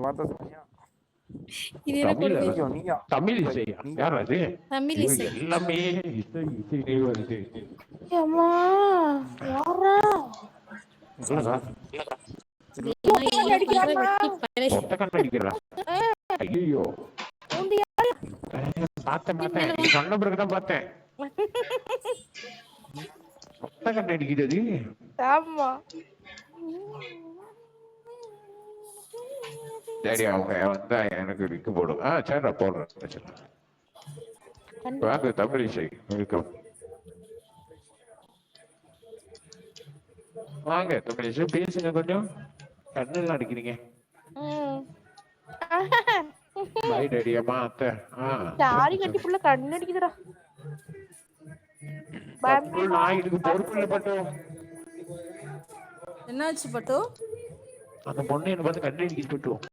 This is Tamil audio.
வார்த்தை சொன்னியா? இது என்ன கொடுமை? தமிழ் இசையா? யார் அது? தமிழ் இசை எல்லாமே இசை இசையிலே வருது. அம்மா யாரா ஐயோ பார்த்தேன் சொன்ன பிறகுதான் பார்த்தேன். ஒத்த கண்ண அடிக்கிறது. ஆமா சரி அவங்க வந்தா எனக்கு விக்கு போடும். சரிடா போடுறேன். வாங்க தமிழ் இசை வெல்கம். வாங்க தமிழ் இசை பேசுங்க. கொஞ்சம் கண்ணெல்லாம் அடிக்கிறீங்க. பை டேடி அம்மா அத்தை. தாடி கட்டி புள்ள கண்ணு அடிக்குதுடா. நான் இதுக்கு பொறுப்பு இல்லை பட்டு. என்னாச்சு பட்டு? அந்த பொண்ணு என்ன பார்த்து கண்ணு அடிக்கிட்டு பட்டு.